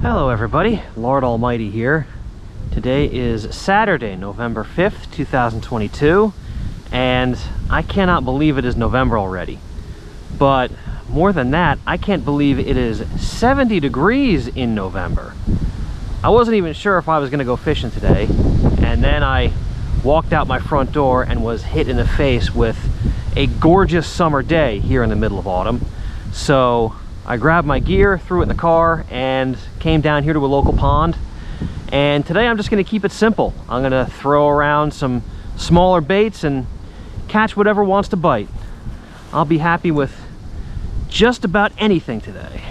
Hello everybody, Lord Almighty here. Today is Saturday, November 5th, 2022, and I cannot believe it is November already. But more than that, I can't believe it is 70 degrees in November. I wasn't even sure if I was gonna go fishing today, and then I walked out my front door and was hit in the face with a gorgeous summer day here in the middle of autumn. So I grabbed my gear, threw it in the car, and came down here to a local pond. And today I'm just gonna keep it simple. I'm gonna throw around some smaller baits and catch whatever wants to bite. I'll be happy with just about anything today.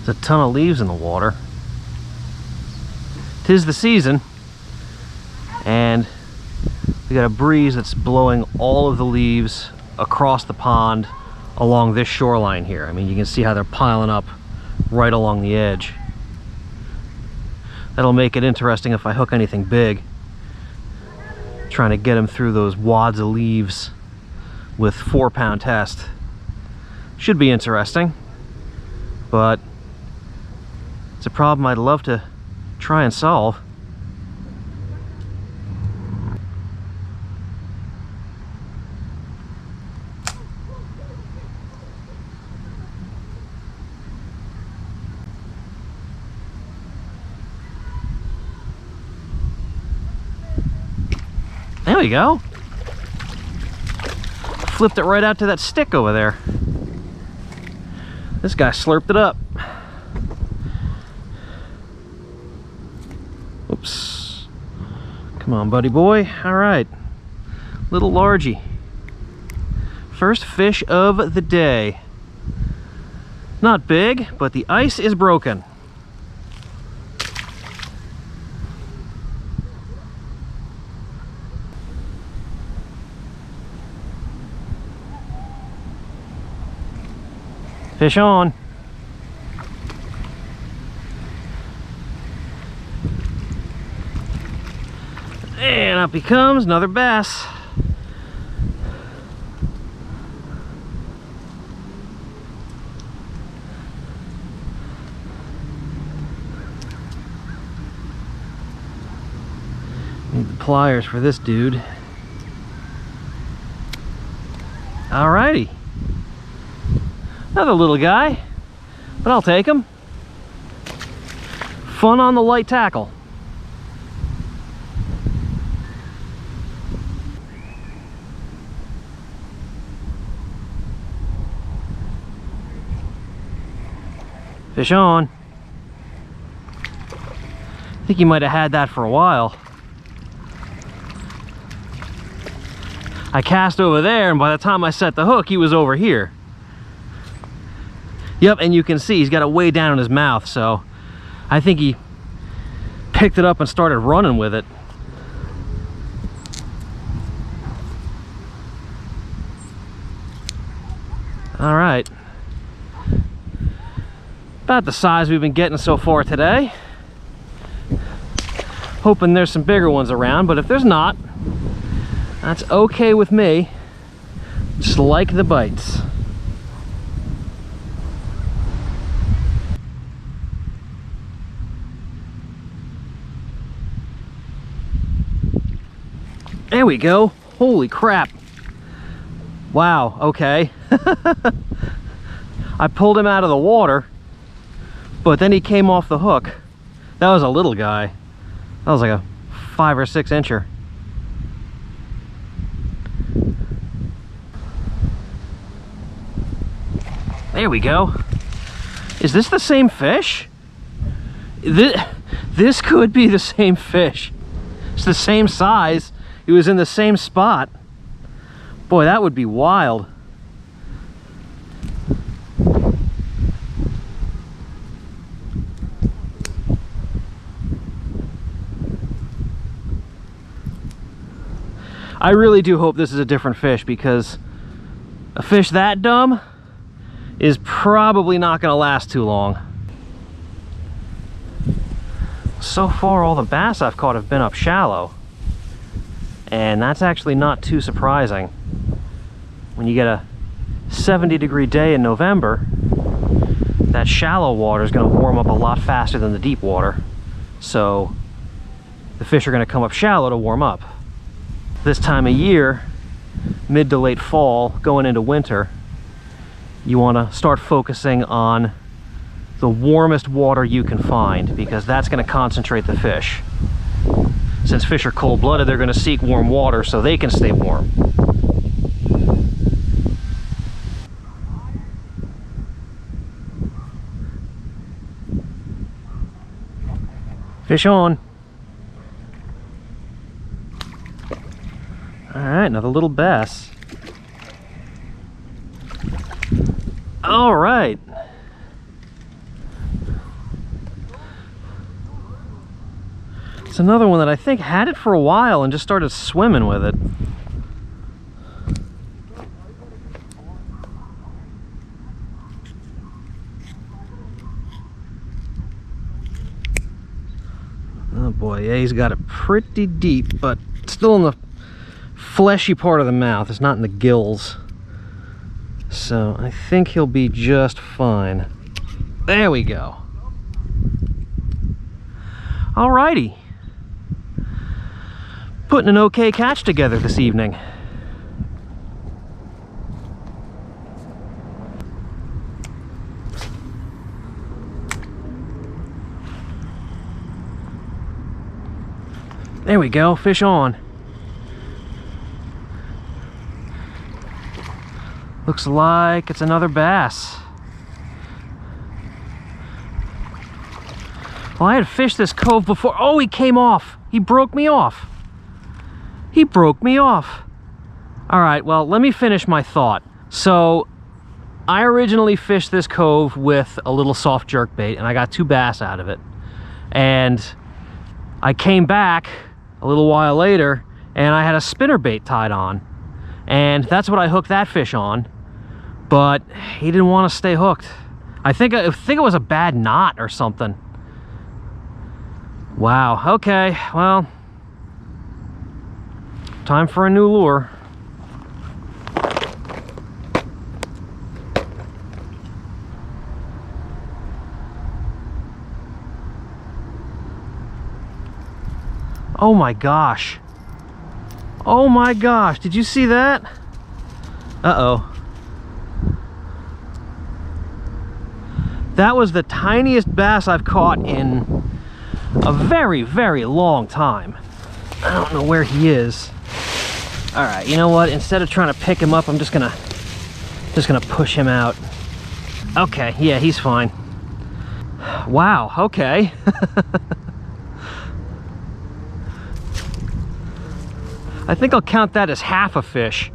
There's a ton of leaves in the water. 'Tis the season, and we got a breeze that's blowing all of the leaves across the pond along this shoreline here. I mean, you can see how they're piling up right along the edge. That'll make it interesting if I hook anything big. Trying to get them through those wads of leaves with 4-pound test. Should be interesting, but it's a problem I'd love to try and solve. There we go. Flipped it right out to that stick over there. This guy slurped it up. Oops. Come on, buddy boy. All right. Little largie. First fish of the day. Not big, but the ice is broken. Fish on. And up he comes, another bass. Need the pliers for this dude. Alrighty. Another little guy, but I'll take him. Fun on the light tackle. Fish on. I think he might have had that for a while. I cast over there, and by the time I set the hook, he was over here. Yep, and you can see he's got it way down in his mouth, so I think he picked it up and started running with it. All right. About the size we've been getting so far today. Hoping there's some bigger ones around, but if there's not, that's okay with me. Just like the bites. There we go. Holy crap. Wow, okay. I pulled him out of the water, but then he came off the hook. That was a little guy. That was like a 5 or 6 incher. There we go. Is this the same fish? This could be the same fish. It's the same size. It was in the same spot. Boy, that would be wild. I really do hope this is a different fish, because a fish that dumb is probably not going to last too long. So far, all the bass I've caught have been up shallow. And that's actually not too surprising. When you get a 70-degree day in November, that shallow water is going to warm up a lot faster than the deep water. So the fish are going to come up shallow to warm up. This time of year, mid to late fall, going into winter, you want to start focusing on the warmest water you can find, because that's going to concentrate the fish. Since fish are cold-blooded, they're going to seek warm water so they can stay warm. Fish on. All right, another little bass. All right. It's another one that I think had it for a while and just started swimming with it. Oh boy, yeah, he's got it pretty deep, but still in the fleshy part of the mouth. It's not in the gills. So I think he'll be just fine. There we go. Alrighty. Putting an okay catch together this evening. There we go, fish on. Looks like it's another bass. Well, I had fished this cove before. Oh, he came off. He broke me off. He broke me off. All right, well, let me finish my thought. So, I originally fished this cove with a little soft jerk bait, and I got 2 bass out of it. And I came back a little while later, and I had a spinner bait tied on. And that's what I hooked that fish on. But he didn't want to stay hooked. I think it was a bad knot or something. Wow, okay, well, time for a new lure. Oh my gosh. Oh my gosh, did you see that? Uh-oh. That was the tiniest bass I've caught in a very, very long time. I don't know where he is. All right, you know what? Instead of trying to pick him up, I'm just gonna push him out. Okay, yeah, he's fine. Wow, okay. I think I'll count that as half a fish.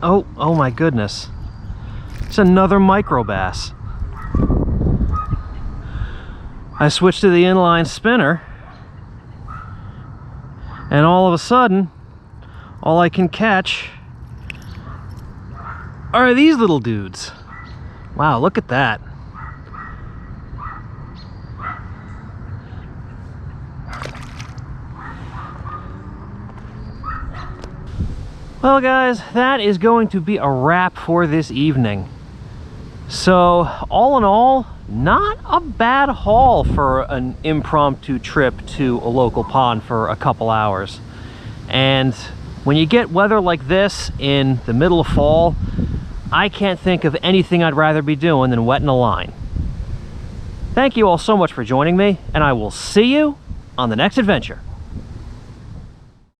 Oh my goodness. It's another micro bass. I switched to the inline spinner, and all of a sudden, all I can catch are these little dudes. Wow, look at that. Well guys, that is going to be a wrap for this evening. So all in all, not a bad haul for an impromptu trip to a local pond for a couple hours. And when you get weather like this in the middle of fall, I can't think of anything I'd rather be doing than wetting a line. Thank you all so much for joining me, and I will see you on the next adventure.